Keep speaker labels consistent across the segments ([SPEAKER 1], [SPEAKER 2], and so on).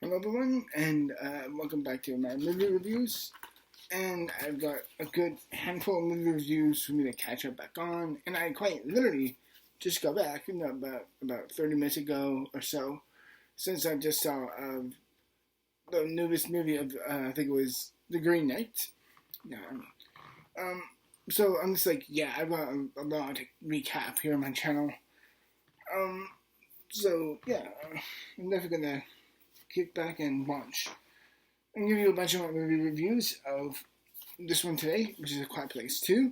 [SPEAKER 1] Hello everyone, and welcome back to my movie reviews. And I've got a good handful of movie reviews for me to catch up back on. And I quite literally just got back, about 30 minutes ago or so, since I just saw the newest movie of I think it was The Green Knight. So I'm just like, yeah, I've got a lot to recap here on my channel. So yeah, I'm definitely gonna kick back and watch and give you a bunch of movie reviews of this one today, which is A Quiet Place 2.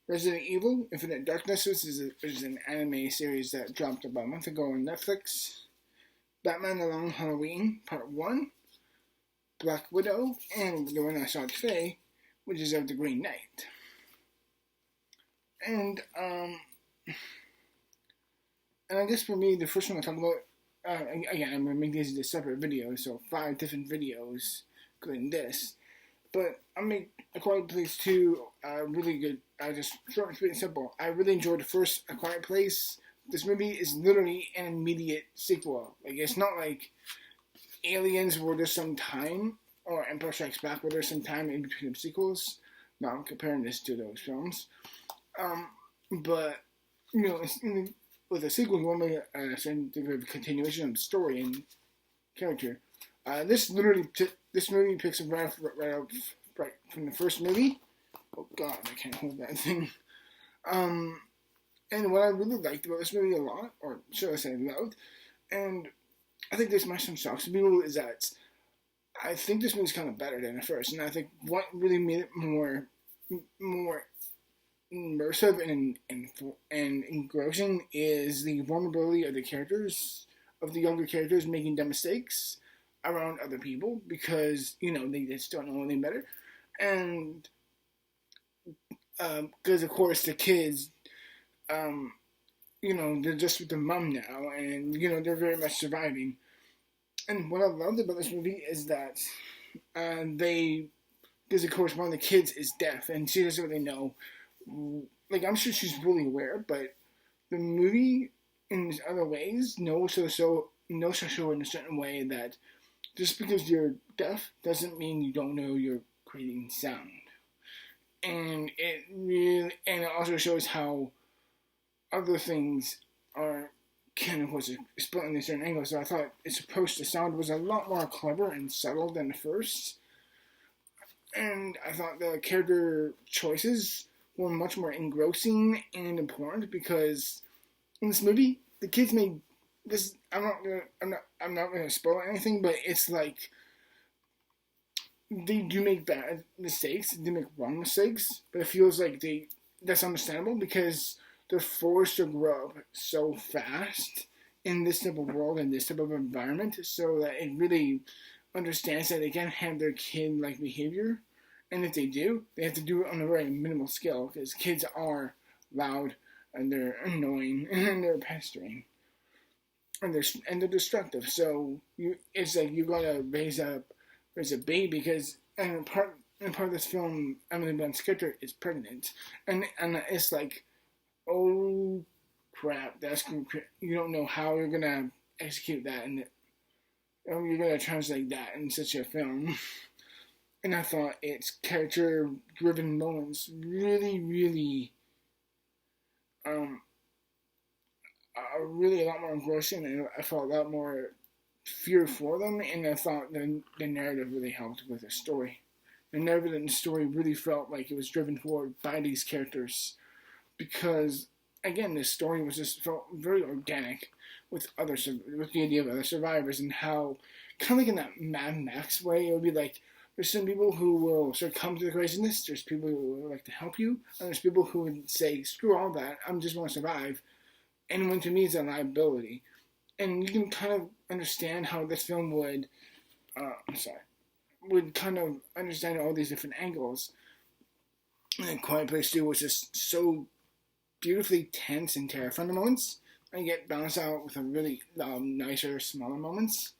[SPEAKER 1] Resident Evil Infinite Darkness, which is an anime series that dropped about a month ago on Netflix. Batman The Long Halloween Part 1. Black Widow, and the one I saw today, which is of The Green Knight. And I guess for me, the first one I'll talk about, again, I'm going to make these into separate videos, so 5 different videos, including this. But I'll make A Quiet Place 2 really good, just short and sweet and simple. I really enjoyed the first A Quiet Place. This movie is literally an immediate sequel. Like, it's not like Aliens where there's some time, or Empire Strikes Back where there's some time in between the sequels. No, I'm comparing this to those films. But, with a sequel, you want to make a certain degree of continuation of the story and character. This movie picks up right from the first movie. Oh God, I can't hold that thing. And what I really liked about this movie a lot, or should I say loved, and I think this might some shocks to people, is that I think this movie's kind of better than the first, and I think what really made it more immersive and engrossing is the vulnerability of the characters, of the younger characters making dumb mistakes around other people because, they just don't know anything better. And because, of course, the kids, they're just with their mom now and, they're very much surviving. And what I loved about this movie is that because, of course, one of the kids is deaf and she doesn't really know. Like, I'm sure she's really aware, but the movie, in other ways, knows to show in a certain way that just because you're deaf doesn't mean you don't know you're creating sound. And it also shows how other things can, of course, split in a certain angle. So I thought its approach to sound was a lot more clever and subtle than the first. And I thought the character choices were much more engrossing and important because in this movie, the kids made this. I'm not gonna spoil anything, but it's like they do make bad mistakes. They make wrong mistakes, but it feels like that's understandable because they're forced to grow up so fast in this type of world and this type of environment, so that it really understands that they can't have their kid-like behavior. And if they do, they have to do it on a very minimal scale because kids are loud and they're annoying and they're pestering and they're destructive. So it's like you gotta raise a baby because part of this film, Emily Blunt's character is pregnant and it's like, oh crap, you don't know how you're gonna execute that and you're gonna translate that in such a film. And I thought its character-driven moments really, are really a lot more engrossing, and I felt a lot more fear for them, and I thought the narrative really helped with the story. The narrative in the story really felt like it was driven forward by these characters, because, again, this story felt very organic with the idea of other survivors, and how, kind of like in that Mad Max way, it would be like, there's some people who will succumb to the craziness. There's people who would like to help you. And there's people who would say, screw all that. I just want to survive. And when to me, it's a liability. And you can kind of understand how this film would kind of understand all these different angles. And Quiet Place 2 was just so beautifully tense and terrifying moments. And yet balanced out with a really nicer, smaller moments.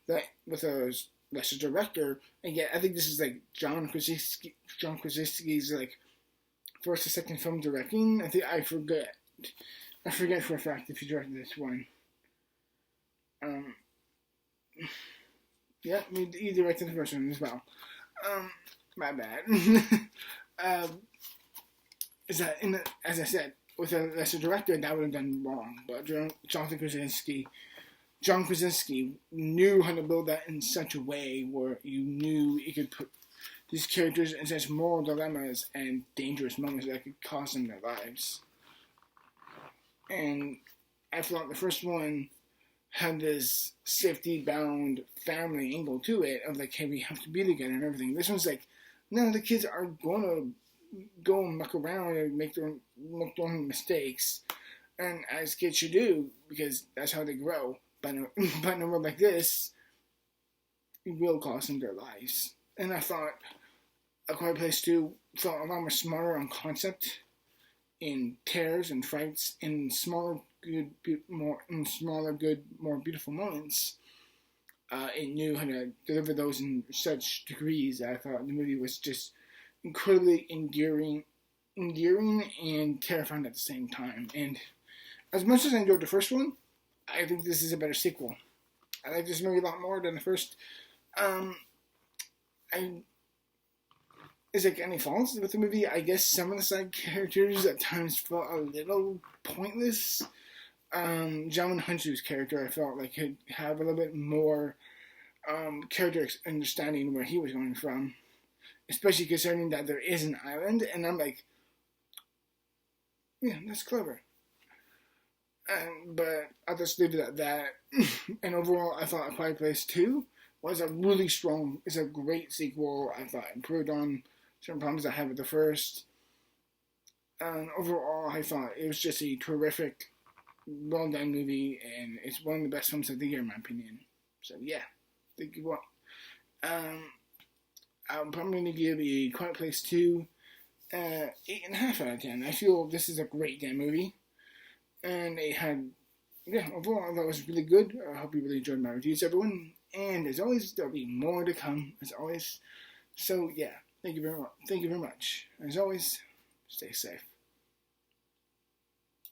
[SPEAKER 1] That with a lesser director, and yet I think this is like John Krasinski's like first or second film directing. I forget for a fact if he directed this one. Yeah, you directed the first one as well. My bad. um, is that as I said, with a lesser director, that would have done wrong. But John Krasinski knew how to build that in such a way where you knew you could put these characters in such moral dilemmas and dangerous moments that could cost them their lives. And I felt the first one had this safety-bound family angle to it of like, hey, we have to be together and everything. This one's like, no, the kids are going to go and muck around and make their own mistakes, and as kids should do because that's how they grow. But in a world like this, it will cost them their lives. And I thought A Quiet Place 2 felt a lot more smarter on concept, in tears and fights, in smaller, good, more beautiful moments. It knew how to deliver those in such degrees that I thought the movie was just incredibly endearing and terrifying at the same time. And as much as I enjoyed the first one, I think this is a better sequel. I like this movie a lot more than the first. Is there any faults with the movie? I guess some of the side characters at times felt a little pointless. John Hunter's character, I felt like could have a little bit more character understanding where he was coming from, especially concerning that there is an island. And I'm like, yeah, that's clever. But I'll just leave it at that. And overall, I thought A Quiet Place 2 was it's a great sequel. I thought improved on certain problems I had with the first. And overall, I thought it was just a terrific, well done movie, and it's one of the best films of the year, in my opinion. So, yeah. Thank you. I'm probably going to give A Quiet Place 2 8.5 out of 10. I feel this is a great damn movie. And it had, overall, I thought it was really good. I hope you really enjoyed my reviews, everyone. And as always, there'll be more to come, as always. So, yeah, thank you very much. As always, stay safe.